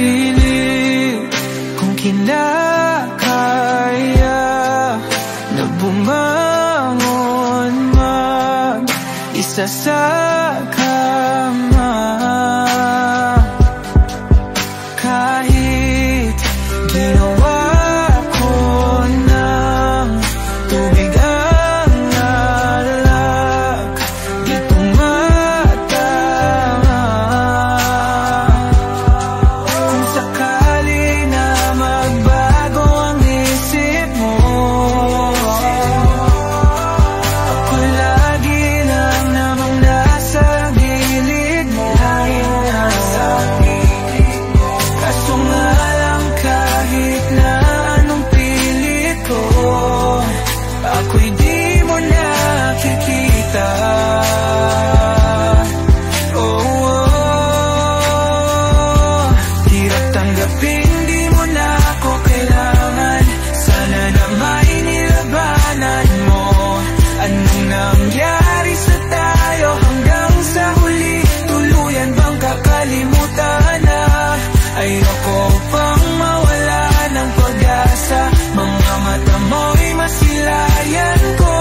pilit kung kinakaya na bumangon mag-isa sa kama. Kahit ginawa ko ng tubig ang alak, di tumatama. Kung sakali na magbago ang isip mo, ako lagi lang namang nasa gilid mo. Kaso nga lang kahit na anong pilit ko, ako'y di mo nakikita. Oh, hirap tanggapin di mo na ako kailangan. Sana na may nilabanan mo. Anong nangyari sa tayo hanggang sa huli? Tuluyan bang kakalimutan na? Ayoko pang mawala ng pag-asa. Mga mata mo'y masilayan ko.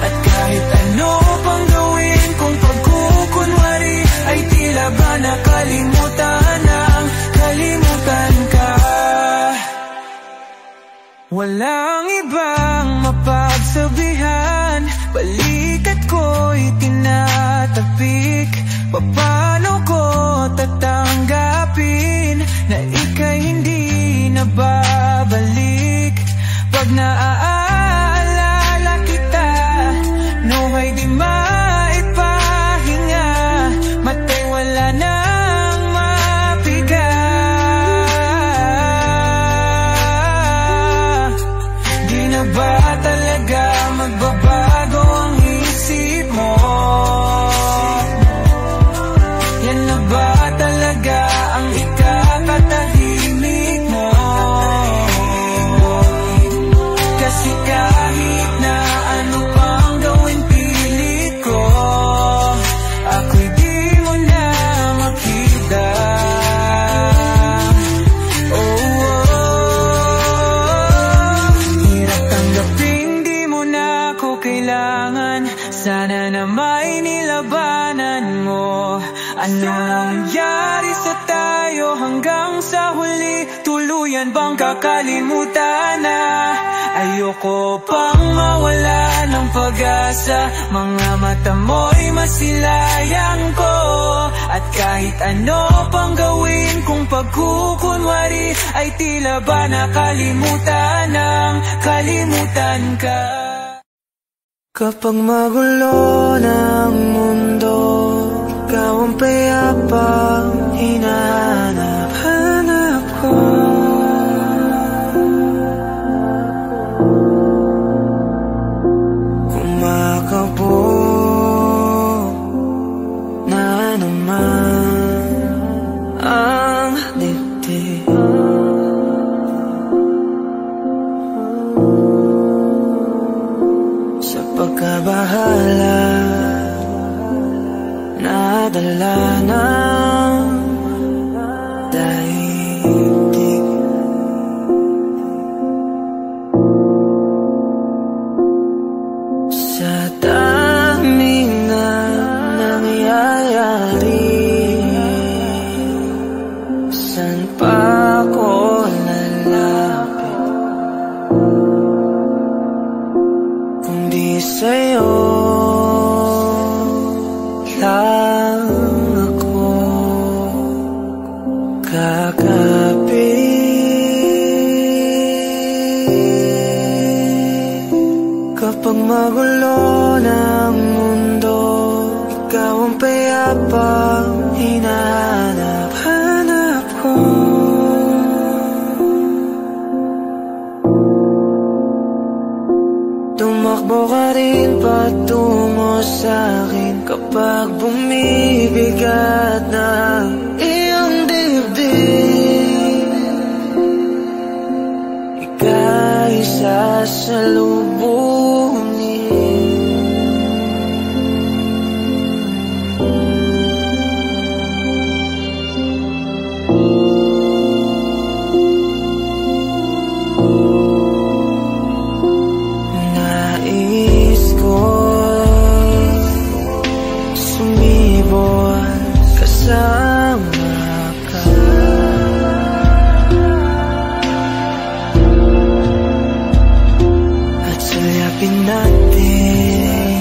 At kahit ano pang gawin kung pagkukunwari, ay tila ba nakalimutan ng kalimutan ka. Walang ibang mapagsabihan, balikat ko'y tinatapik. Paano ko tatanggapin na ika'y hindi na babalik? Pag naaalala kita, nuhay di maipahinga. Matay wala nang mapiga. Di na ba talaga magbabago ang isip mo? Yan na ba talaga ang ikakatahimik mo? Kasi kahit na ano pang gawin pilit ko, ako'y di mo na makita. Hirap tanggapin di mo na ako kailangan. Sana na may nilabanan mo. Ano nangyari sa tayo hanggang sa huli? Tuluyan bang kakalimutan na? Ayoko pang mawala ng pag-asa. Mga mata mo'y masilayang ko. At kahit ano pang gawin kung pagkukunwari, ay tila ba nakalimutan ng kalimutan ka. Kapag magulo ng mundo, ikaw ang payapang hinahanap-hanap ko. Kumakabog na naman ang dibdib. Sa pagkabahala, nadala ng daigdig. Sa daming na nangyayari, saan pa ako lalapit kung di sa'yo lang ako kakapit? Kapag magulo ng mundo, ikaw ang payapang hinahanap-hanap ko. Tumakbo ka rin patungo sa'kin kapag bumibigat ng iyong dibdib. Ika'y sasalubungin. isama ka. At suyapin natin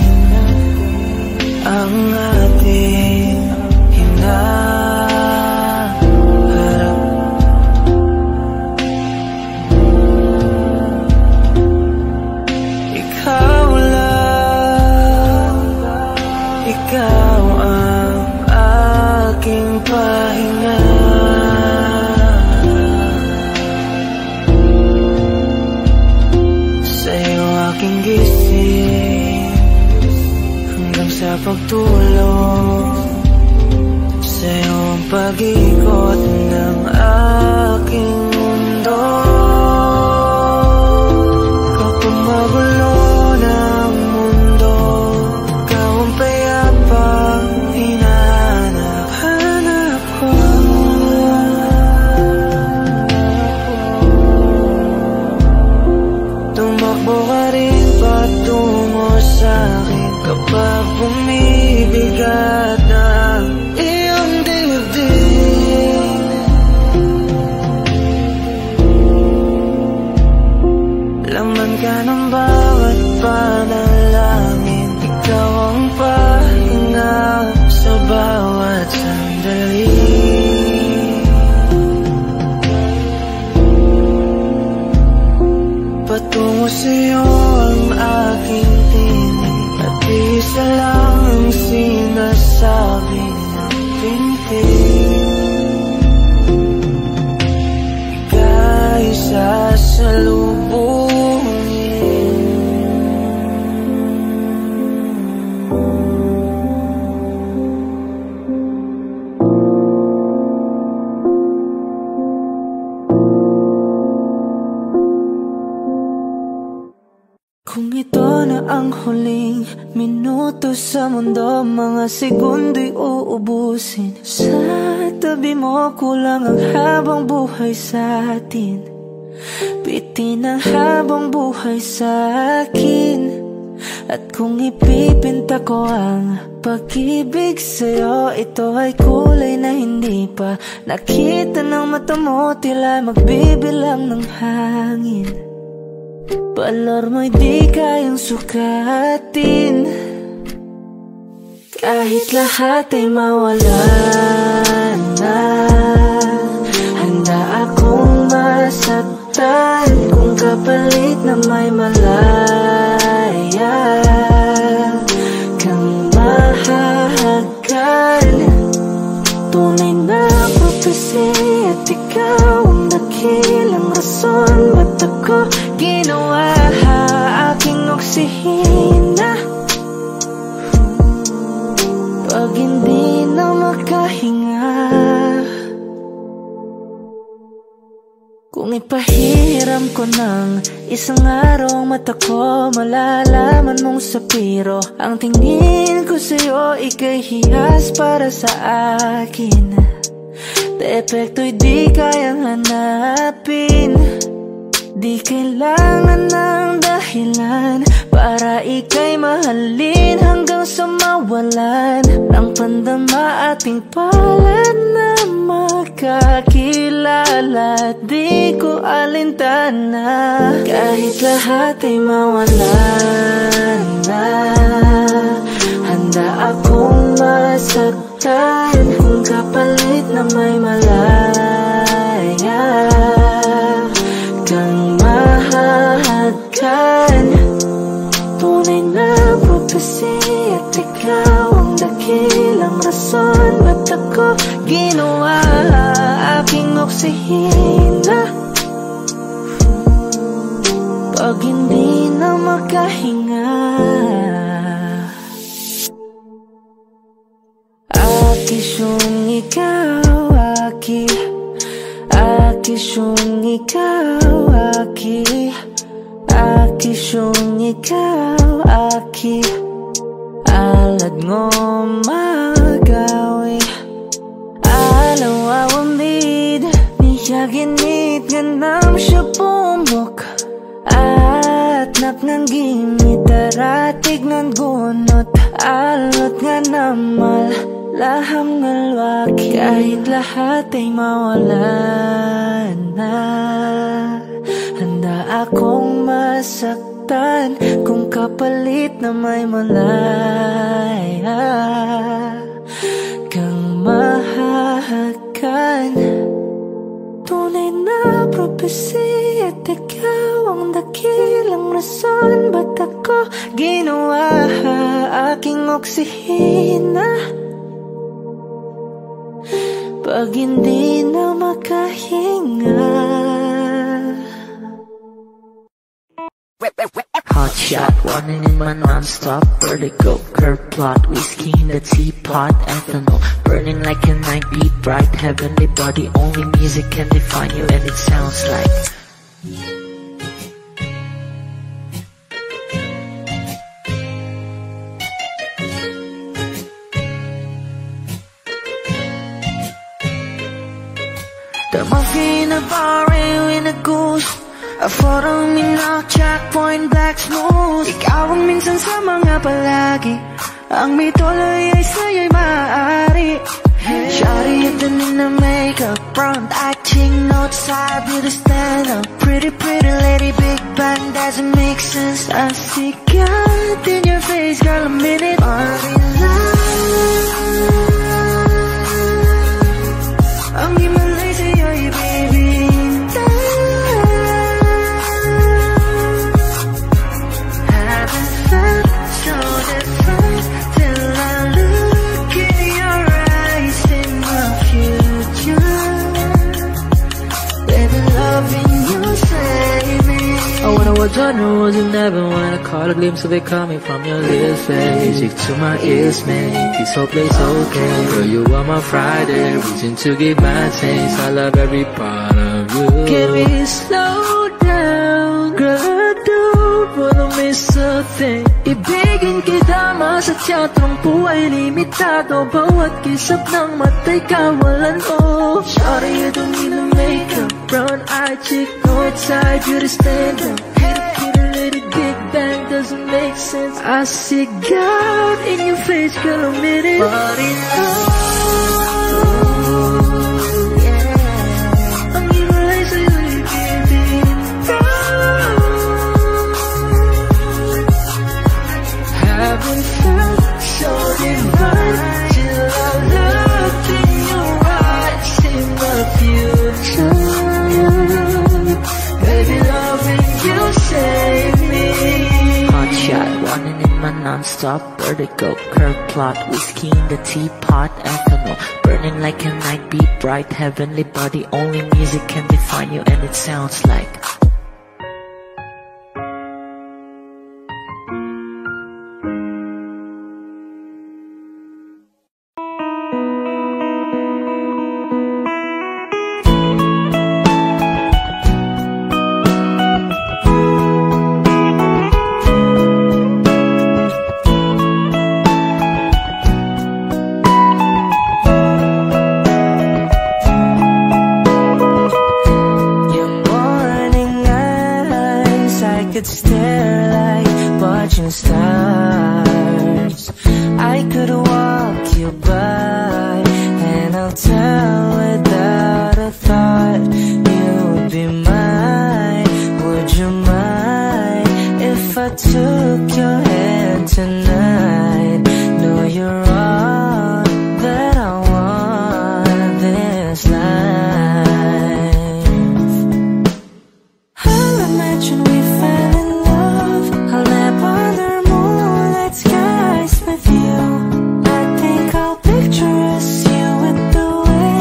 ang ating hinaharap. Ikaw lang, ikaw ang aking pahinga. Sa'yo aking gising hanggang sa pagtulog. Sa'yo ang pag-ikot ng aking mundo. Kapag magulo ng mundo, ikaw ang payapang hinahanap ko. Tumakbo ka rin patungo sa'kin kapag bumibigat na iyong dibdib. Laman ka ng bawat panalangin, ikaw ang pahinga sa bawat sandali. Patungo sa'yo ang aking tinig, at isa lang ang sinasabi ng pintig. Ika'y sasalubungin. Kung ito na ang huling minuto sa mundo, mga segundo'y uubusin. Sa tabi mo kulang ang habang buhay sa atin. Bitin ang habang buhay sa akin. At kung ipipinta ko ang pag-ibig sa'yo, ito ay kulay na hindi pa nakita ng mata mo, tila magbibilang ng hangin. Balor mo'y di kayang sukatin. Kahit lahat ay mawala na, handa akong masaktan kung kapalit na may malaya kang mahahagan. Tunay na prophecy at ikaw ang dakilang rason ba't ako ginawa aking oksihina. Pag hindi na makahinga, kung ipahiram ko ng isang araw mata ko, malalaman mong sapiro ang tingin ko sa'yo, ika'y hiyas para sa akin. Depekto'y di kayang hanapin. Di kailangan ng dahilan para ika'y mahalin hanggang sa mawalan ng pandama ating palad na makakilala. Di ko alintana kahit lahat ay mawalan na, handa akong masaktan kung kapalit na may malaya kang mahahagan. Tunay na prophecy at ikaw ang dakilang rason ba't ako ginawa aking oksihina. Pag hindi na makahinga, akisyong ikaw, akisyong ikaw, akisyong ikaw, alad ngo magawi alaw awamid niyaginit ganam siya pumok at napnanggimit aratig ng gunot alot nga namal laham ngalwaki. Kahit lahat ay mawala na, handa akong masaktan kung kapalit na may malaya kang mahahagan. Tunay na propesya at ikaw ang dakilang rason ba't ako ginawa aking oksihina. Pag hindi na makahinga. Hot shot, running in my non-stop vertigo, curve plot, whiskey in the teapot, ethanol, burning like a night beat, bright heavenly body, only music can define you and it sounds like the muffin in a bar in a goose, a photo minok, checkpoint, black smooth. Ikaw ang minsan sa mga palagi, ang may tuloy ay sa'yo'y maaari. Shawty, you done in the makeup, front acting, notes, I beauty stand up. Pretty, pretty lady, big bang, doesn't make sense. I see God in your face, girl, a minute. Ang himalay sa'yo'y baby. what I know is you never when I caught a glimpse of it coming from your lips, man. Music to my ears, man. This whole place okay. Girl, you are my Friday, reason to give my taste. I love every part of you. Can we slow down? Girl, I don't wanna miss a thing. Ibigin kita sa teatrong buhay limitado. Bawat kisap ng mata'y kawalan mo. Shawty, you don't need no makeup. Brown-eyed chick, north-side, you to stand up. Kitty, little big bang doesn't make sense. I see God in your face, girl, a minute. But it's haven't felt so divine till I looked in your eyes in the future. Baby, loving you save me. Hot shot, running in my non-stop vertigo. Curve plot, whiskey in the teapot, ethanol, burning like a night beat, bright heavenly body. Only music can define you, and it sounds like could stare like watching stars. I could walk you by and I'll tell without a thought you would be mine. Would you mind if I took your hand tonight? No, you're all that I want this life. I'll imagine we fell in love. I'll nap under moonlit skies with you. I think I'll picture us, you with the way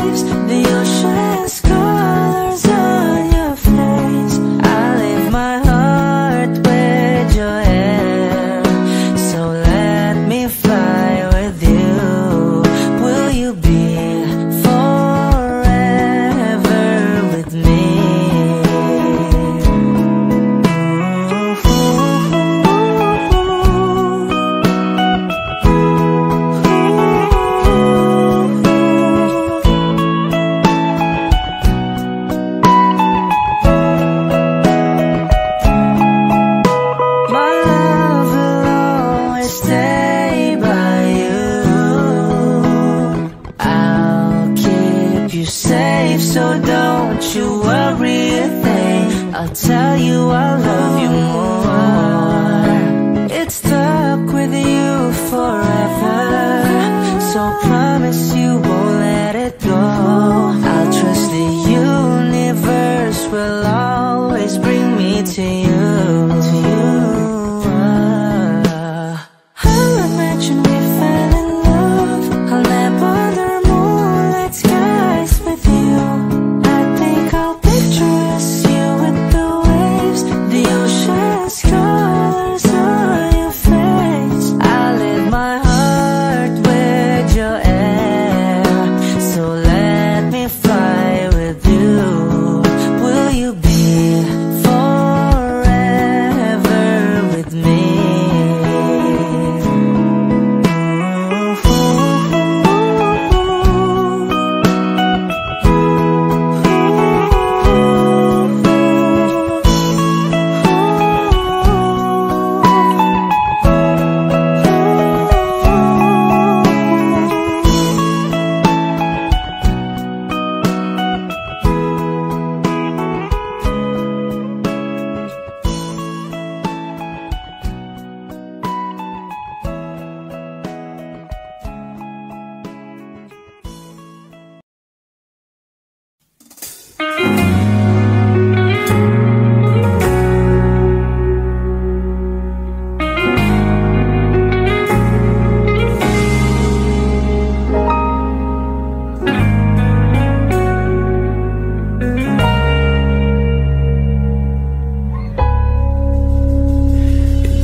safe, so don't you worry a thing. I'll tell you I love you more. It's stuck with you forever, so promise you won't let it go. I'll trust the universe will always bring me to you. I'll imagine we fell in love. I'll nap under moonlight skies with you. I think I'll picture us, you with the waves, the ocean's colors on your face. I'll live my heart with your air, so let me fly with you. Will you be forever with me?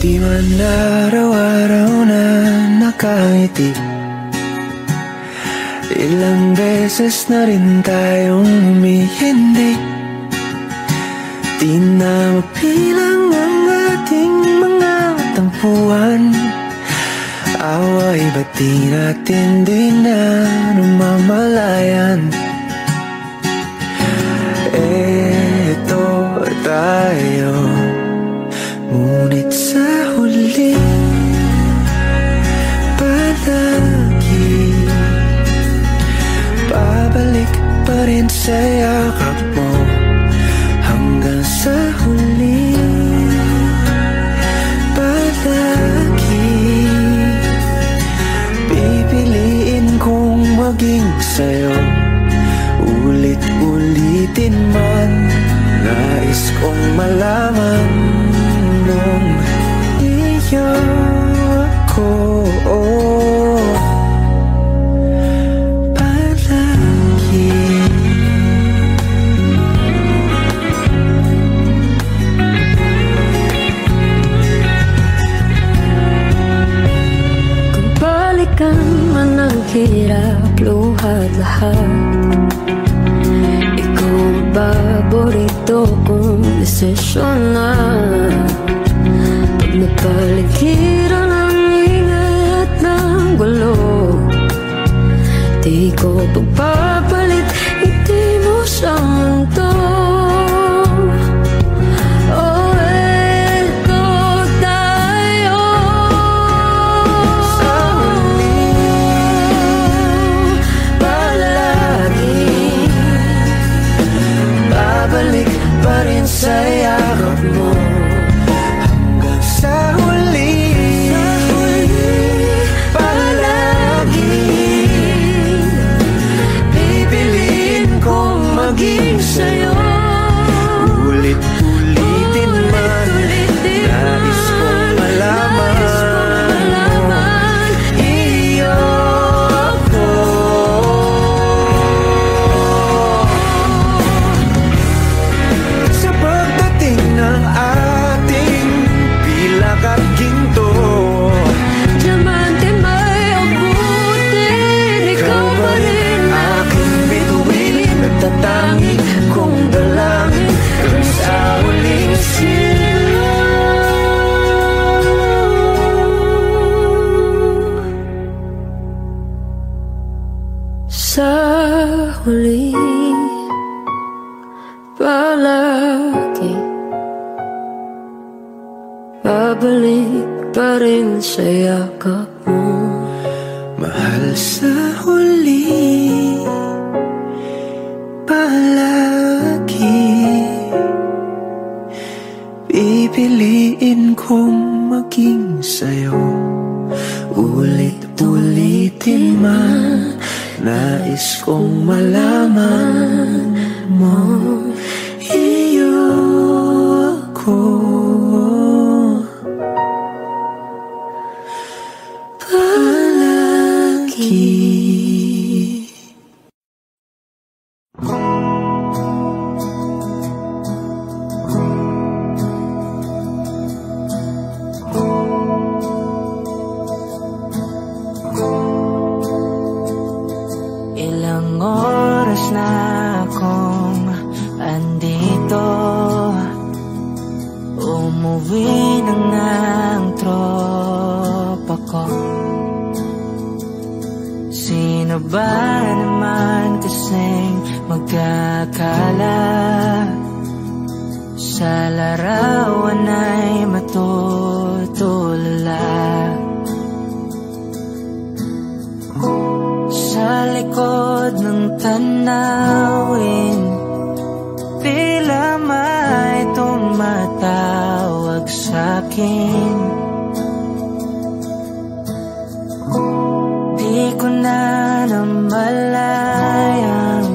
Di man araw-araw na nakangiti, ilang beses na rin tayong humihindi. Di na mapilang ang ating mga tampuhan, away ba't di natin di na namamalayan? Eto tayo, ngunit sa huli palagi babalik pa rin sa yakap mo. Hanggang sa huli palagi pipiliin kong maging sa'yo. Ulit-ulitin man, nais kong malaman nung iyo ako palagi. Kung balikan man ang hirap, luhat lahat, ikaw ang paborito kong desisyon na. Pag napaligiran ang ingay at ng gulo, di ko pagpapalit, hindi mo sa mundo. Oh, eto tayo sa huli palagi, babalik pa rin sa yakap mo. Sa huli palagi pipiliin kong maging sa'yo. Ulit-ulitin man, nais kong malaman iyo ako. Sa pagdating ng ating pilak at ginto, diamante may abutin, ikaw pa rin aking bituin, nagtatangi kong dalangin hanggang sa huling silaw. Sa huli palagi, babalik pa rin sa yakap mo. Mahal, sa huli kong maging sa'yo. Ulit-ulitin man, nais kong malaman mo, iyo ako. Ilang oras na akong andito, umuwi na ng tropa ko. Sino ba naman kasing magkakala sa larawan ay matutulala? Sa likod ng tanawin, tila may tumatawag sa'kin. Di ko na namalayang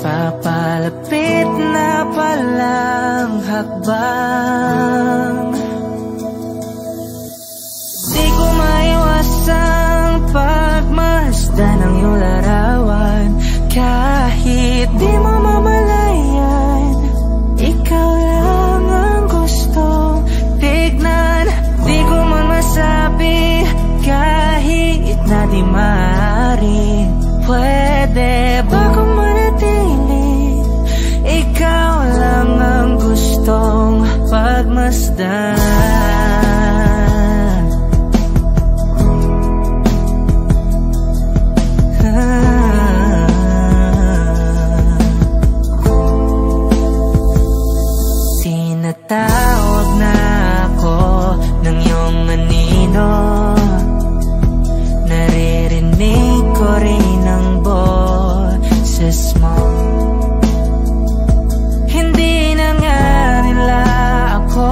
papalapit na palang hakbang. Di ko maiwasang pagmasdan ng iyong larawan. Kahit di mo mamalayan, ikaw lang ang gustong tignan. Di ko man masabi kahit na di maaari. Pwede ba kung manatili? Ikaw lang ang gustong pagmasdan. Tinatawag na ako ng iyong anino, naririnig ko rin ang boses mo. Hindi na nga nila ako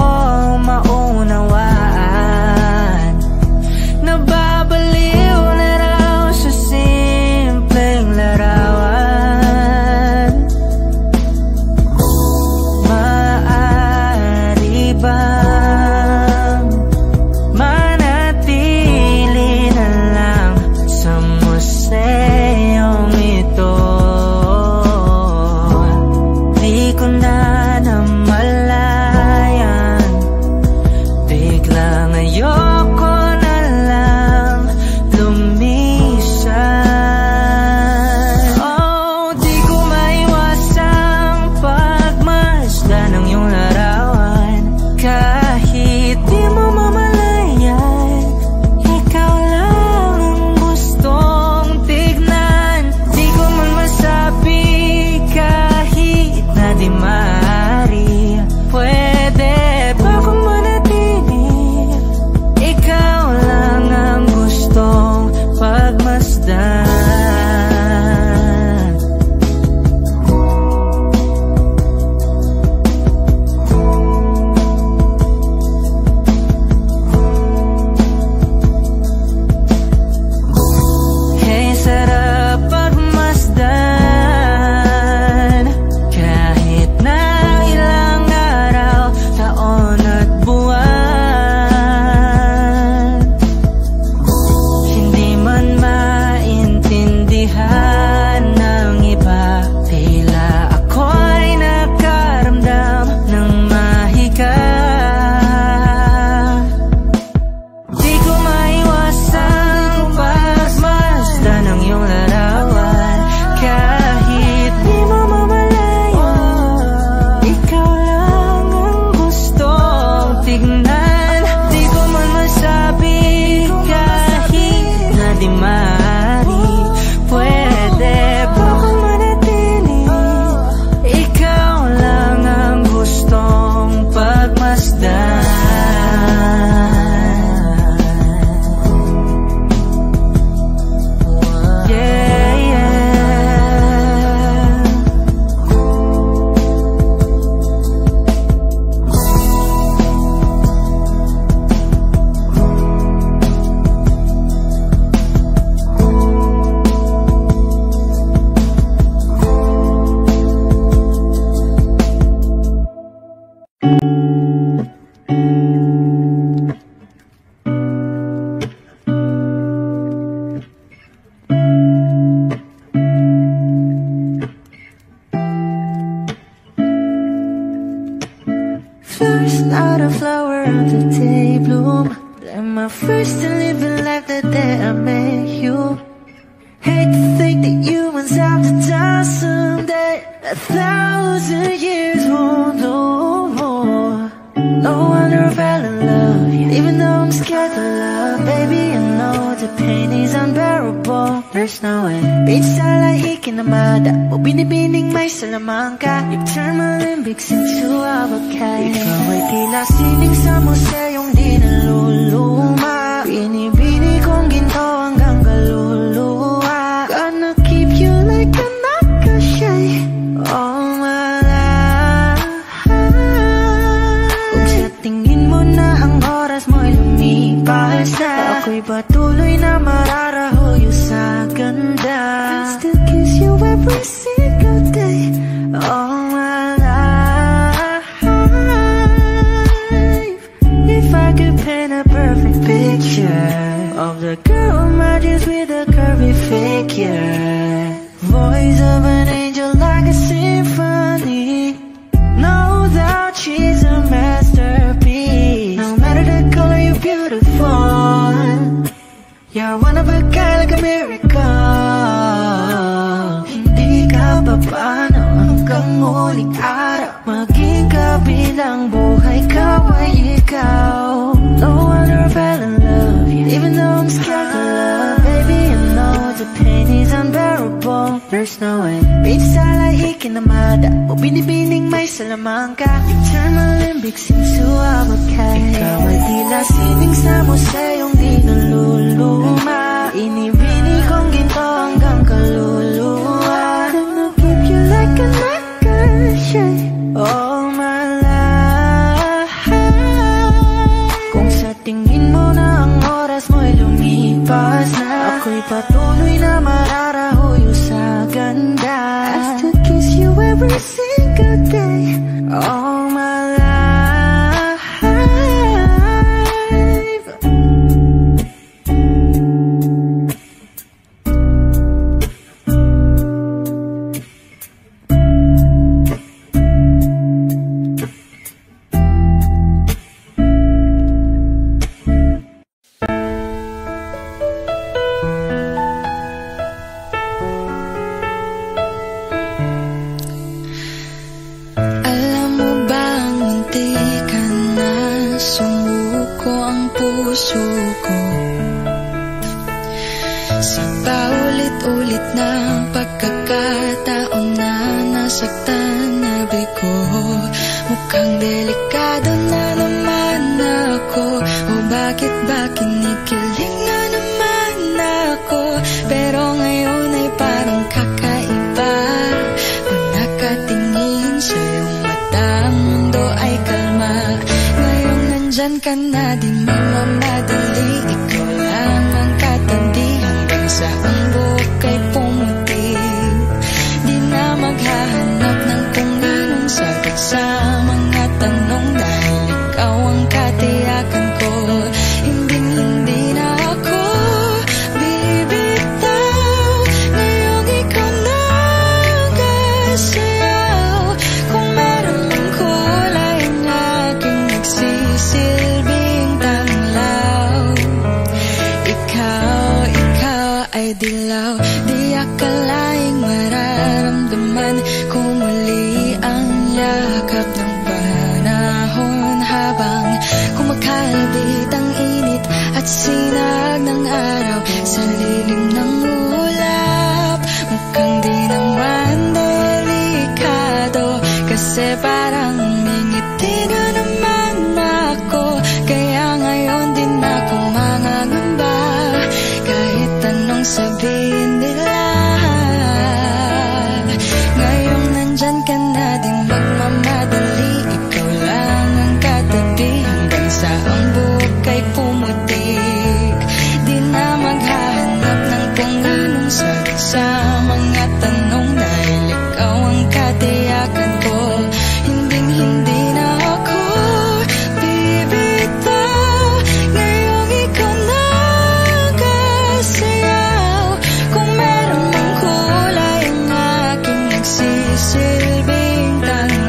still living life the day I met you. Hate to think that humans have to die someday. 1,000 years won't know more. No wonder I fell in love, yeah. Even though I'm scared to love, baby, I know the pain is unbearable. There's no way. Beachside like Ikinamada, o binibining may Salamanca. You turn my limbics into avocado. Ikaw ay tila sining sa museyong di naluluma. Binibini kong ginto hanggang kaluluwa. Gonna keep you like a nakashay all my life. Kung sa tingin mo na ang oras mo'y lumipas na, ako'y patuloy na mararahuyo sa ganda. I still kiss you every single day all my life. If I could paint a perfect picture of the girl matches with a curvy figure, voice of an angel like a symphony. No doubt she's a masterpiece. No matter the color, you're beautiful. You're one of a kind, like a miracle. Hindi ka papaano hanggang muling araw. Maging kabilang buhay ka ay ikaw. No wonder I fell in love, yeah. Even though I'm scared to love, baby, I know the pain is unbearable. There's no way. Beachside like Ikinamada, o binibining may Salamanca. You turn my limbics into avocado. Ikaw ay tila sining sa museyong di naluluma. Inibini kong ginto hanggang kaluluwa. Gonna keep you like a nakashay all my life. Kung sa tingin mo na ang oras mo'y lumipas na, ako'y patuloy na mararahuyo sa ganda. I still kiss you every single day all my life. Sa paulit-ulit na pagkakataon na nasaktan na bigo, mukhang delikado na naman ako. O bakit ba kinikilig na naman ako? Pero ngayon ay parang kakaiba. Pag nakatingin sa iyong mata, ang mundo ay kalma. Ngayong nandyan ka na, di mamadali. Ikaw lang ang katabi hanggang sa ang buhok ay pumuti. Di na maghahanap ng kung anong sagot sa mga tanong, dahil ikaw ang katiyakan ko. Hindi na ako bibitaw. Ngayong ikaw na kasayaw. Kung meron mang kulay ang aking nagsisilbing tanglaw, ikaw ay dilaw. Di akalaing mararamdaman ko muli ang yakap ng panahon, habang kumakalbit ang init at sinag ng araw sa lilim ng ulap. Mukhang di naman delikado, kasi parang mingiti na naman ako. Kaya ngayon din ako mangangamba, kahit anong sabihin nila. Ngayong nandyan ka na, di magmamadali. Ikaw lang ang katabi hanggang sa ang buhok ay pumutik. Di na maghahanap ng kung anong sagot sa mga tanong, dahil ikaw ang katiyakan ko. Hindi na ako bibitaw. Ngayong ikaw na kasayaw. Kung meron mang kulay ang aking nagsisilbing tanglaw,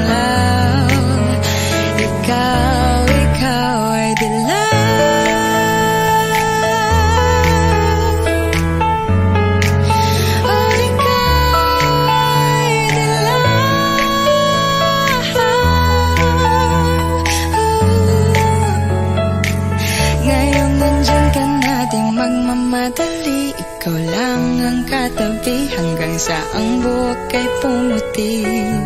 hanggang sa ang buhok ay pumutik.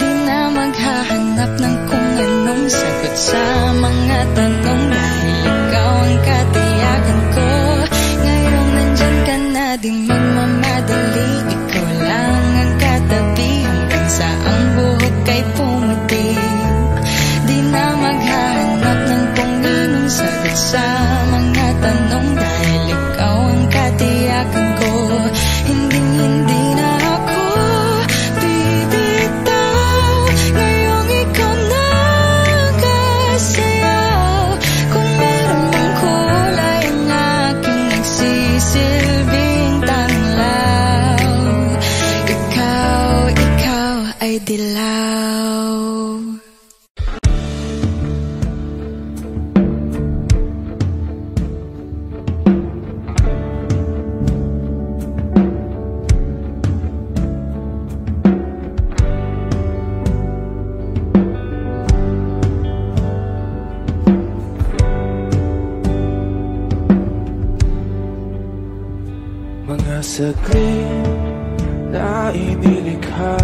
Di na maghahanap ng kung anong sagot sa mga tanong, dahil ikaw ang katiyakan ko. Ngayong nandyan ka na, di magmamadali, ikaw lang ang katabi hanggang sa ang buhok ay pumutik. Di na maghahanap ng kung anong sagot sa mga tanong, dahil ikaw ang katiyakan ko. Hindi na ako bibitaw, ngayong ikaw na kasayaw. Kung meron mang kulay ang aking nagsisilbing tanglaw, ikaw ay dilaw. Mga saglit na inilikha,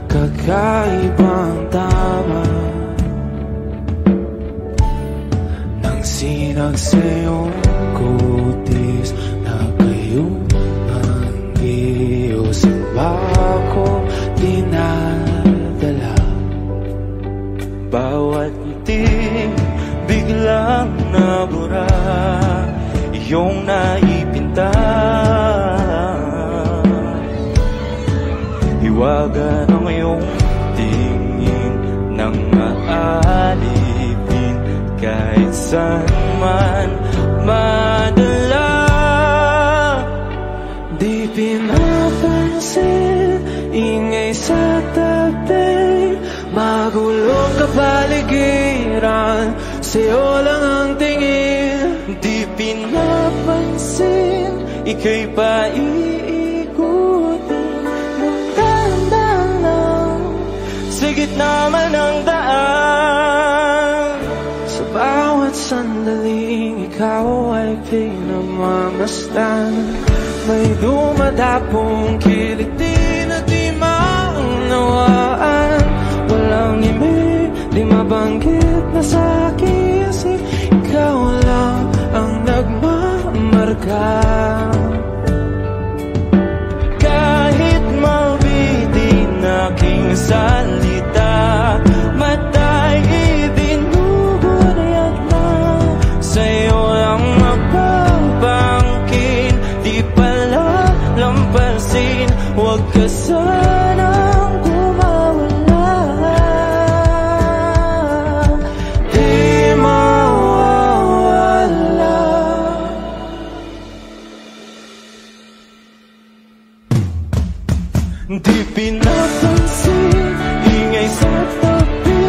kakaibang tama nang sinag sa iyong kutis na kayong ang sa bako dinadala. Bawat ngiti biglang nabura, iyong naipinta. Hiwaga ng iyong tingin nang maalipin, kahit saan man madala. Di pinapansin, ingay sa tabi, magulong kapaligiran, sa'yo lang ang tingin. Di pinapansin, ika'y paiikutin ng dahan-dahan lang sa gitna man ng daan. Sa bawat sandaling ikaw ay pinamamasdan, may dumadapong kiliti na di maunawaan. Walang imig, di mabanggit na sa aking isip, ikaw lang ang nagmamarka. Kahit mabitin aking salita, matay ibinubunayat lang, sa'yo lang magpapangkin. Di pala lampasin, huwag ka sanang kumawala. Di mawawala. Di pinapansin, ingay sa tabi,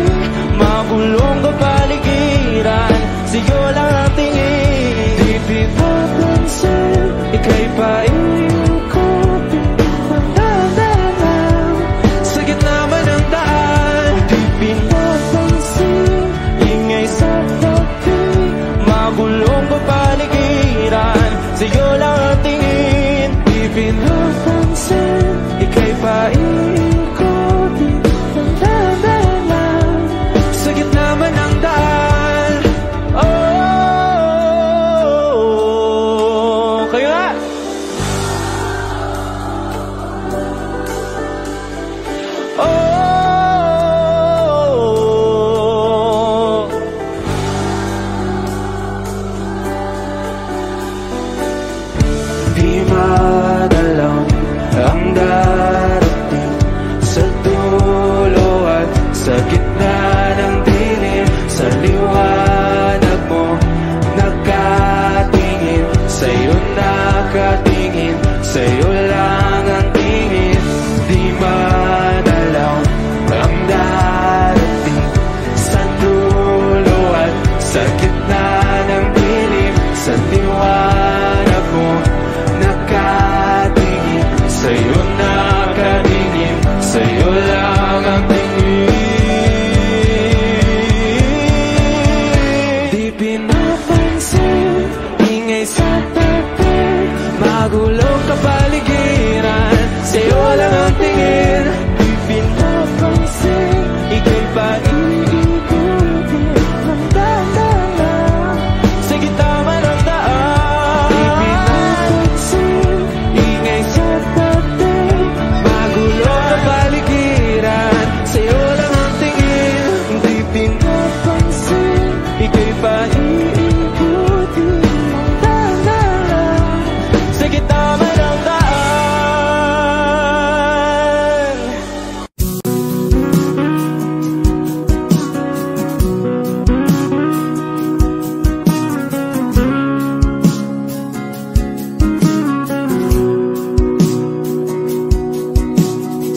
magulong kapaligiran, sa'yo lang ang tingin. Di pinapansin, ika'y paikutin ng dahan-dahan sa gitna man ng daan. Di pinapansin, ingay sa tabi, magulong kapaligiran, sa'yo lang ang tingin. Di pinapansin, ika'y paikutin ng dahan-dahan sa gitna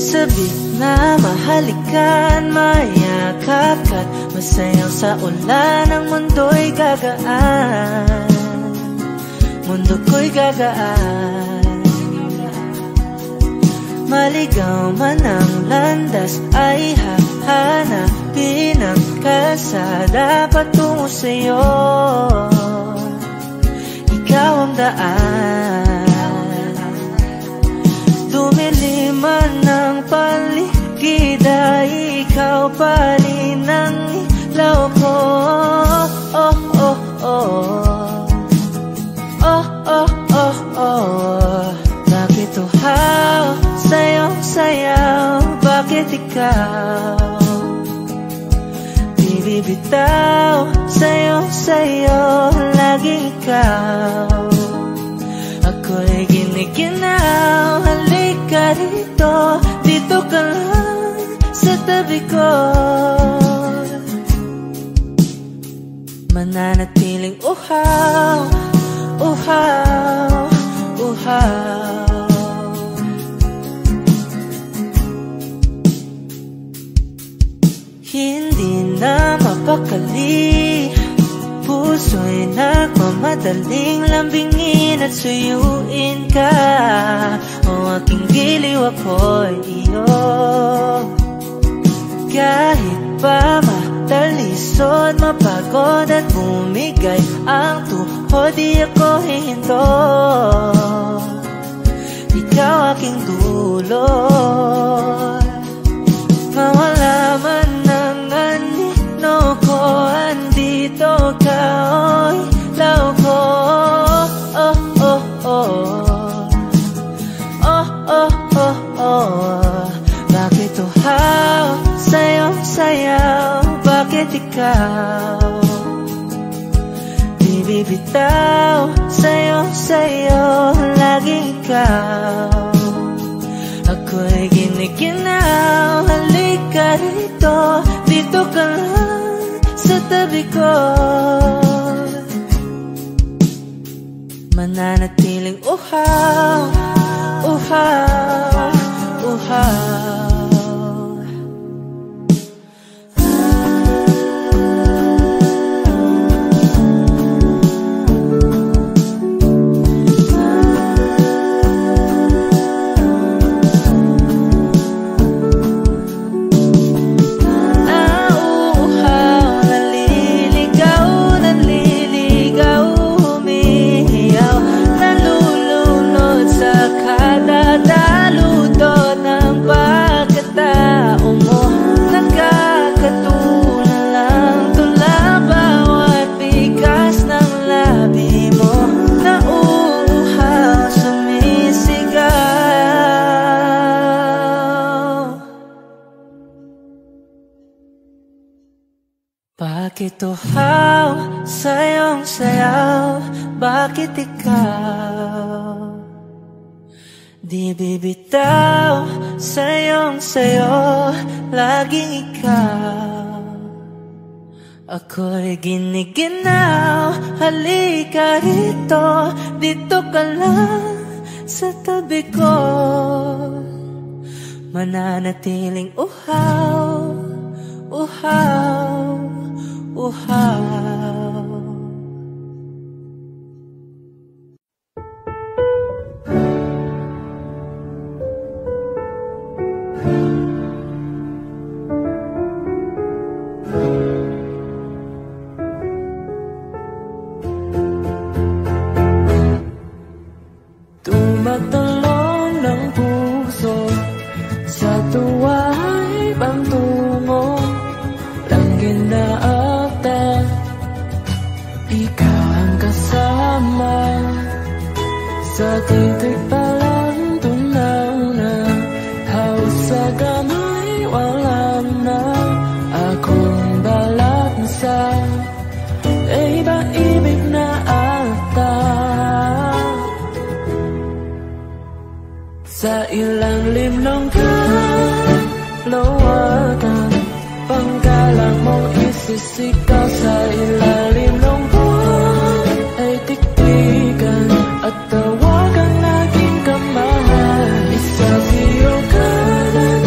Sabik na mahalikan, mayakap ka't masayang sa ulan. Ang mundo'y gagaan, mundo ko'y gagaan. Maligaw man ang landas ay hahanapin ang kalsada patungo sa'yo. Ikaw ang daan, dumilim man ang paligid ay ikaw pa rin ang ilaw ko. Oh, oh, oh. Oh, oh, oh, oh. Bakit uhaw sa'yong sayaw? Bakit ikaw di bibitaw? Sa'yong sayo, laging ikaw. Ako'y giniginaw, halika rito, dito ka lang sa tabi ko. Mananatiling uhaw, uhaw, uhaw. Hindi na mapakali, puso'y nagmamadaling lambingin at suyuin ka. O aking giliw, ako'y iyo. Kahit pa matalisod, mapagod at bumigay ang tuhod, di ako hihinto. Ikaw aking dulot, mawala man ang anino ko, andito ka, oy, law ko. Oh, oh, oh. Oh, oh, oh, oh. Bakit uhaw sa'yong sayaw? Bakit ikaw di bibitaw? Sa'yong sayo, laging ikaw. Ako'y giniginaw, halika rito, dito ka lang sa tabi ko. Mananatiling uhaw, uhaw, uhaw. Bakit uhaw sa'yong sayaw? Bakit ikaw di bibitaw? Sa'yong sayo, laging ikaw. Ako'y giniginaw, halika rito, dito ka lang sa tabi ko. Mananatiling uhaw, uhaw, uhaw. Tumatalon ng puso sa tuwa'y pangtungo, langin na akta, ikaw ang kasama. Sa titik pa lang tunaw na, haos sa gamay wala na. Akong balat na sa iba-ibig na akta. Sa ilang limnong kalawakan, panggalang mong isisigaw. Sa ilalim ng buwan ay tiktikan at tawagan aking kamahal. Isa siyo ka na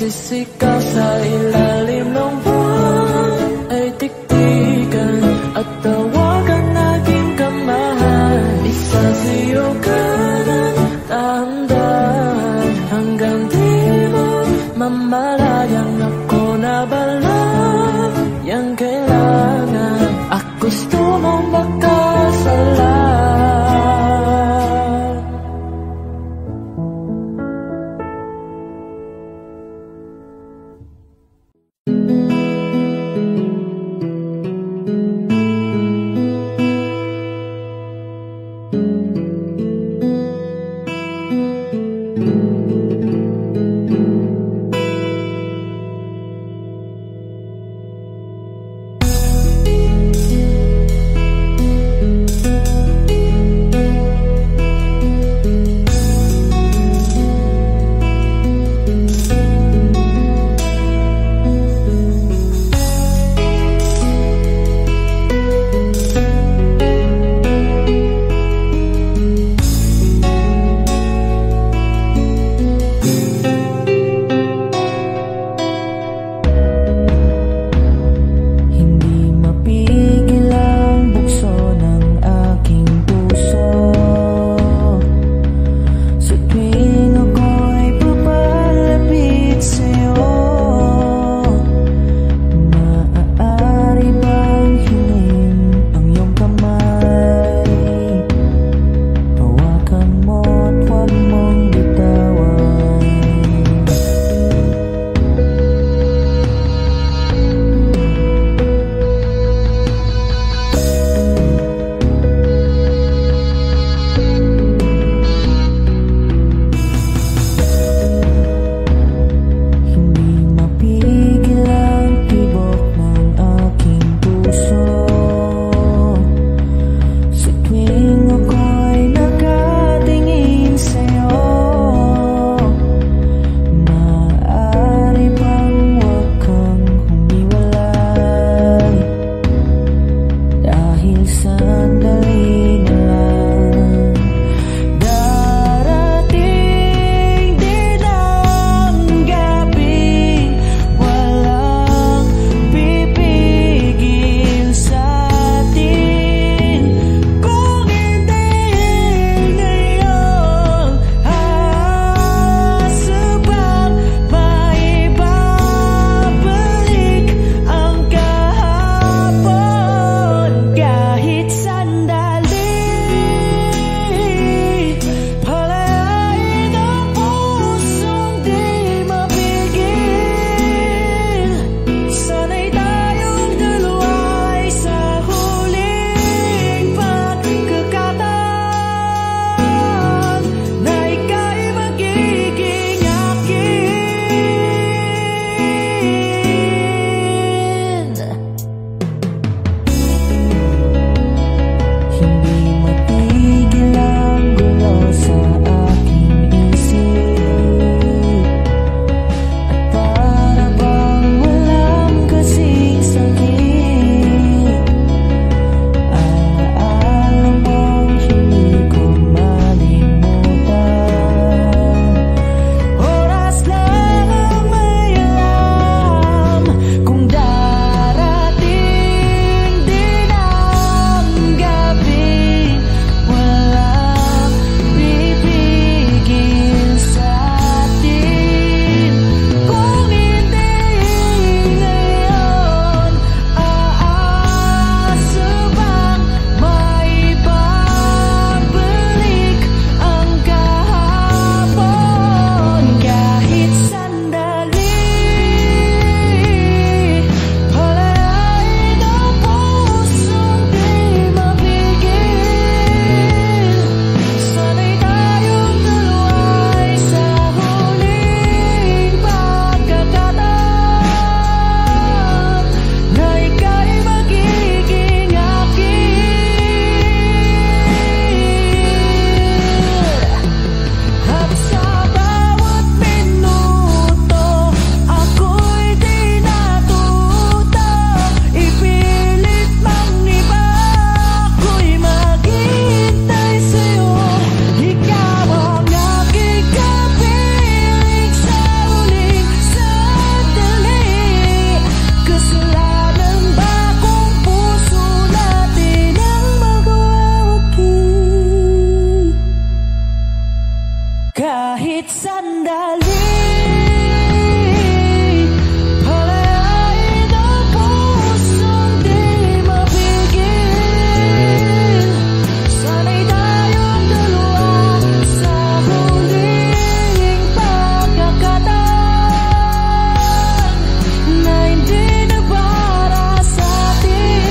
Magsisikaw sa ilalim ng buwan ay tiktikan at tawagan naging kamahal. Isasiyo ka ng dahan-dahan hanggang di mo mamalayang ako na balang yang kailangan. At gusto mong makasalan. Kahit sandali, palayain ang pusong di mapigil. Sana'y tayong dalawa sa muling pagkakataon na hindi na para sa atin.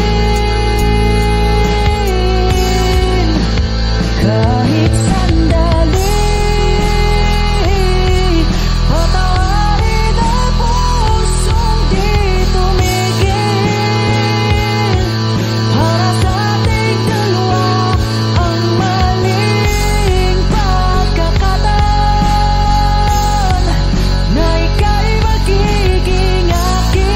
Kahit sandali, patawarin ang pusong di tumigil. Para sa ating dalawa ang maling pagkakataon na ika'y magiging akin.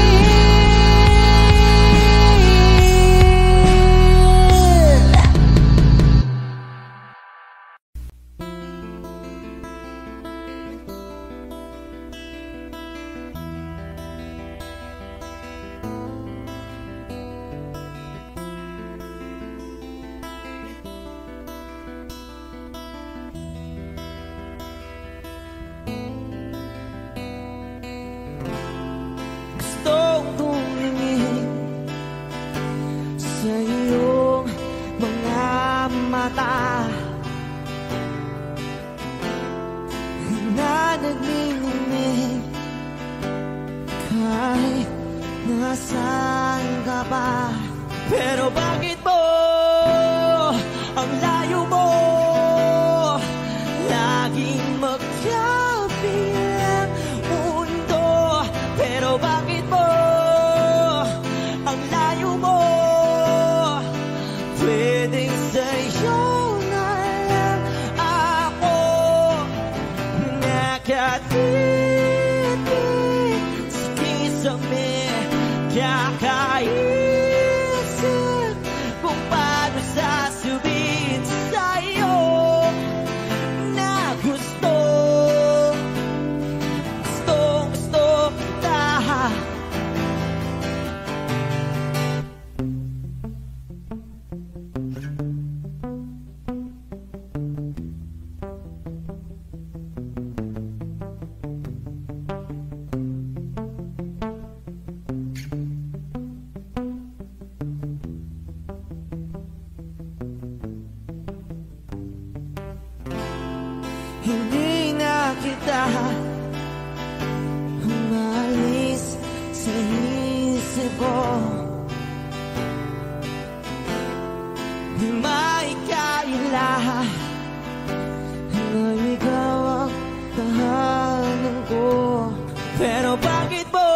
Gustong tumingin sa iyong mga mata na nagniningning kahit nasaan ka pa. Pero bakit mo ang layo mo laging magsabi ang mundo? Pero bakit mo ang layo mo? Pwedeng sa'yo na lang ako nakatitig sa kisame. Kakaisip kung paano sasabihin sa'yo na gustong kita. Hindi na kita umalis sa isip ko. Di maikaila na ikaw ang tahanan ko. Pero bakit mo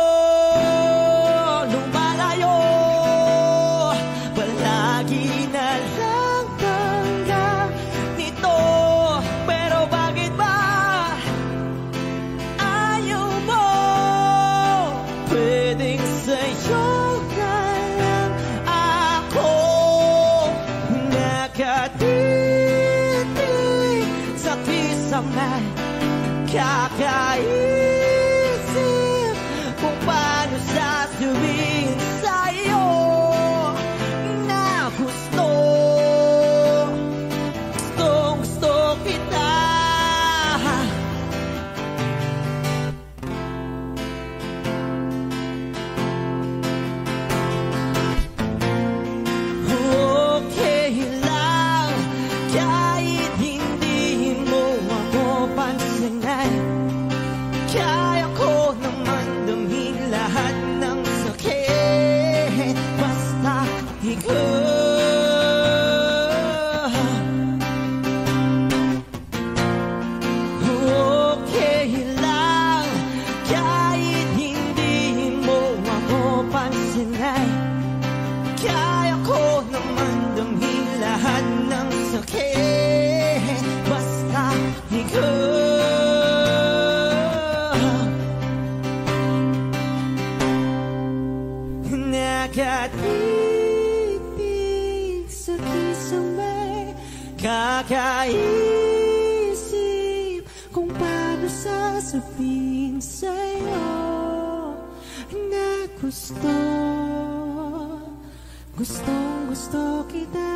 lumalayo? Palagi na lang hanggang nito. Pero bakit ba ayaw mo? Pwedeng sa'yo na lang ako nakatitig sa kisame. Kakaisip kung paano sasabihin sa'yo na gustong kita. Okay lang kahit hindi mo ako pansinin. Kaya ko naman damhin lahat ng sakit basta ikaw. Okay lang kahit hindi mo ako pansinin. Kaya ko naman damhin lahat ng sakit basta ikaw. Nakatitig sa kisame. Kakaisip kung paano sasabihin sa'yo na gustong kita.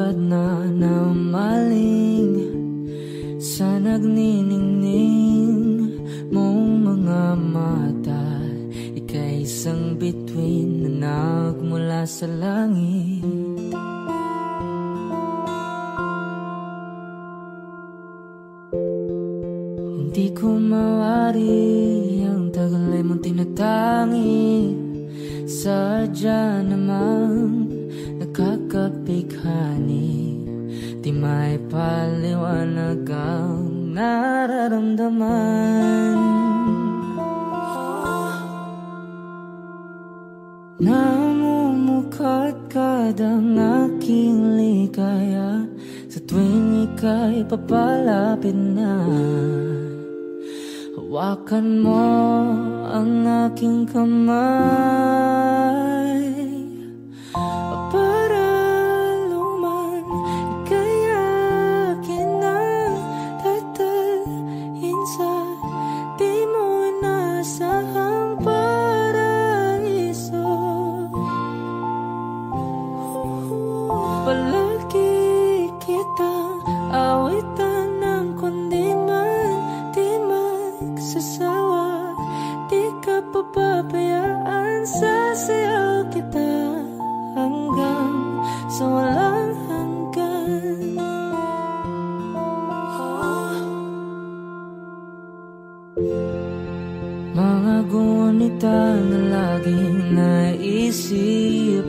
hangad na namaling sa nagniningning mong mga mata. Ika'y isang bituin na nagmula sa langit. Hindi ko mawari ang tagal ay mong tinatangi. Sadya namang nakakapighani, di may paliwanag ang nararamdaman. Namumukadkad ang aking ligaya sa tuwing ika'y papalapit na. Hawakan mo ang aking kamay para luman ika'y akin ang tatalhin sa di mo inasahang paraiso. Palagi kitang awitan ng kundi man di magsasawa. Di ka papabayaan, sasayaw kita hanggang sa walang hanggan. Mga gunita na laging naisip,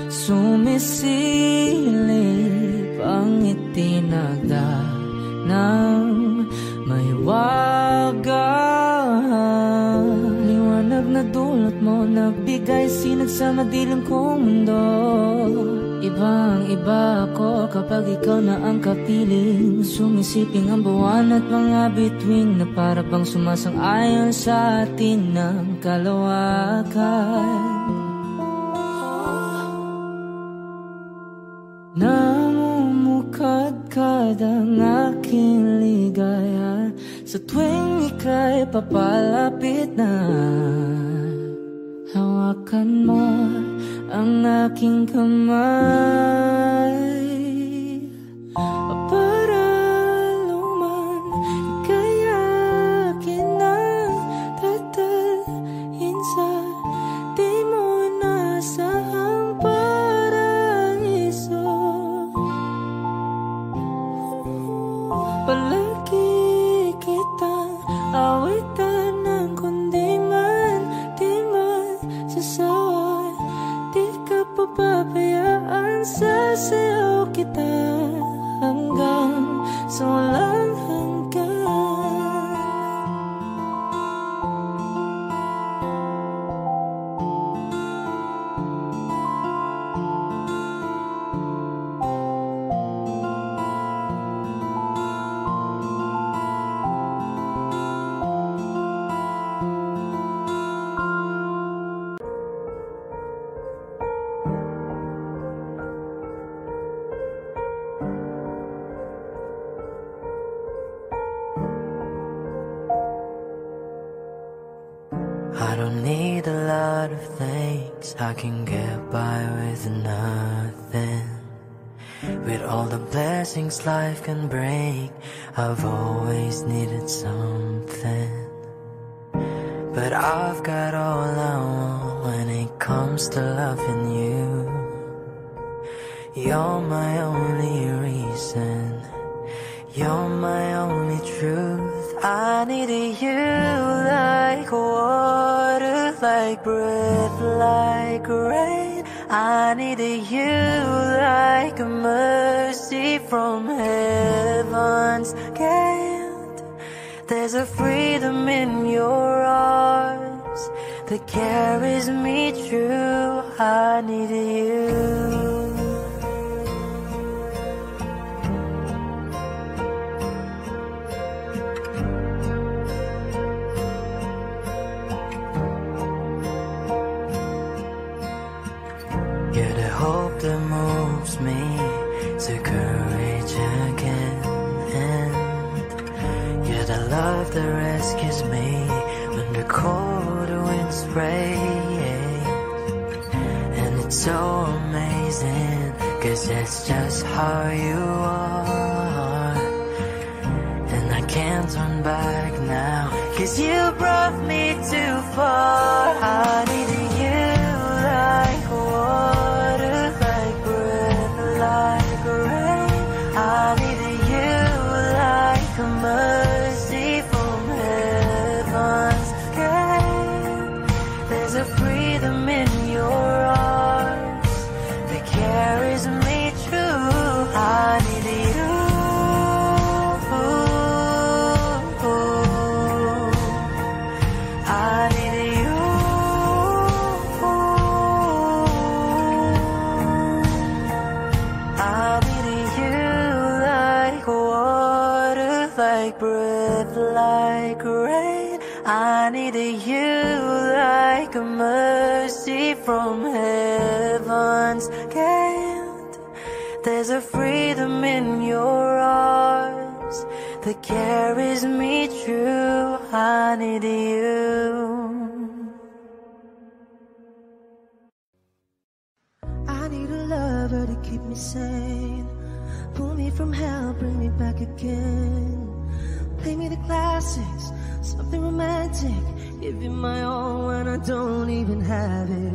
sumisilip ang itinagda ng may wagang liwanag na dulot mo, nagbigay sinag sa madilim kong mundo. Ibang iba ako kapag ikaw na ang kapiling, sumisiping ang buwan at mga bituin na para bang sumasang-ayon sa atin ng kalawakan. Namumukadkad ang aking ligaya sa tuwing ika'y papalapit na. Hawakan mo ang aking kamay para luman ika'y akin ang tatalhin sa di mo inasahang paraiso. Palagi kitang awitan ng kundi man di magsasawa. Di ka papabayaan, sasayaw kita hanggang sa walang hanggan. I don't need a lot of things, I can get by with nothing. With all the blessings life can bring, I've always needed something. But I've got all I want when it comes to loving you. You're my only reason, you're my only truth. I needed you like water, like breath, like rain. I needed you like a mercy from heaven's gate. There's a freedom in your arms that carries me through. I needed you. You're the hope that moves me to courage again, and you're the love that rescues me when the cold winds spray. And it's so amazing, 'cause that's just how you are. And I can't turn back now, 'cause you brought me too far. I needed you like water, like breath, like rain. I needed you like a mercy from heaven's gate. There's a freedom in your arms that carries me through. I need you. I need you. I need you like water, like breath, like rain. I need you like a mercy from heaven's gate. There's a freedom in your arms that carries me through. I need you. I need a lover to keep me sane, pull me from hell, bring me back again. Play me the classics, something romantic, give you my all when I don't even have it.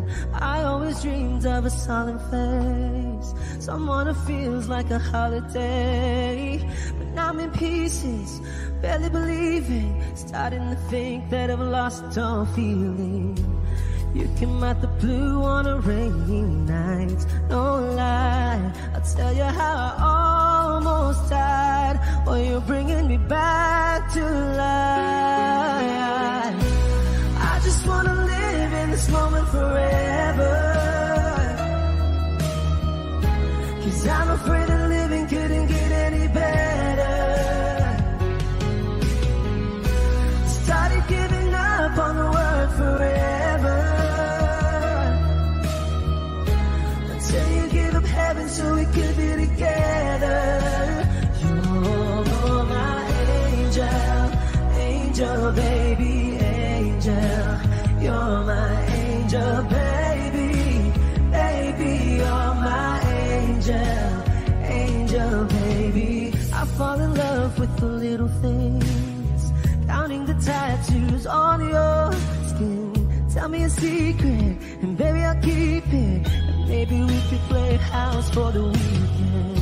I always dreamed of a solemn face, someone who feels like a holiday. But now I'm in pieces, barely believing, starting to think that I've lost all feeling. You came out the blue on a rainy night, no lie, I'll tell you how I almost died. Well, you're bringing me back to life. I just wanna live in this moment forever, 'cause I'm afraid that living couldn't get any better. Started giving up on the word forever, until you give up heaven so we could be together. You're my angel, angel baby, angel. You're my angel baby, baby. You're my angel, angel baby. I fall in love with the little things, counting the tattoos on your skin. Tell me a secret, and baby I'll keep it. And maybe we could play house for the weekend.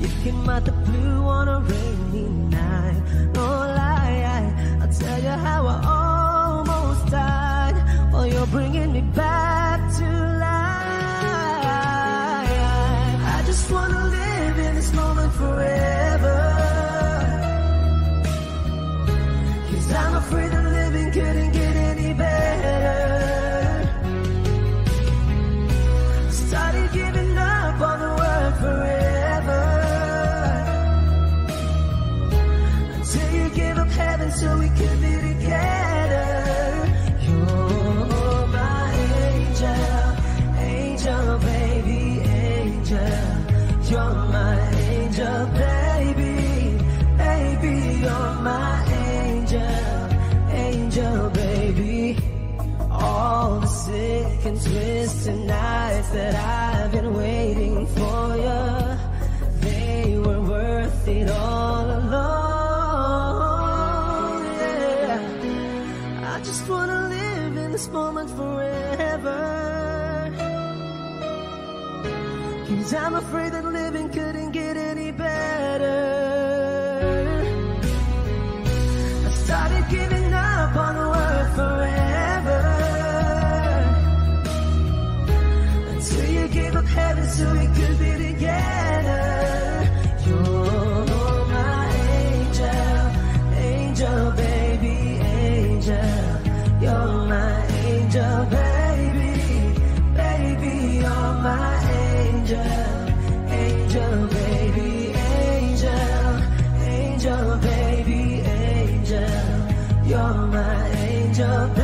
You came out the blue on a rainy night, no lie, I'll tell you how I almost died. Well, you're bringing me back to life. I just wanna live in this moment forever, 'cause I'm afraid that living couldn't get any better. Started giving up on the word forever, until you gave up heaven so we could be together. You're my angel, angel baby, angel. You're my angel baby, baby. You're my angel, angel baby. All the sick and twisted nights that I've been waiting for you, they were worth it all alone. Yeah, I just wanna live in this moment forever, 'cause I'm afraid that living couldn't get any better. I started giving up on the word forever, until you gave up heaven so we could be together. You're my angel, angel baby, angel. You're my angel baby, baby. You're my angel, angel baby, angel. Angel baby, angel. You're my angel baby.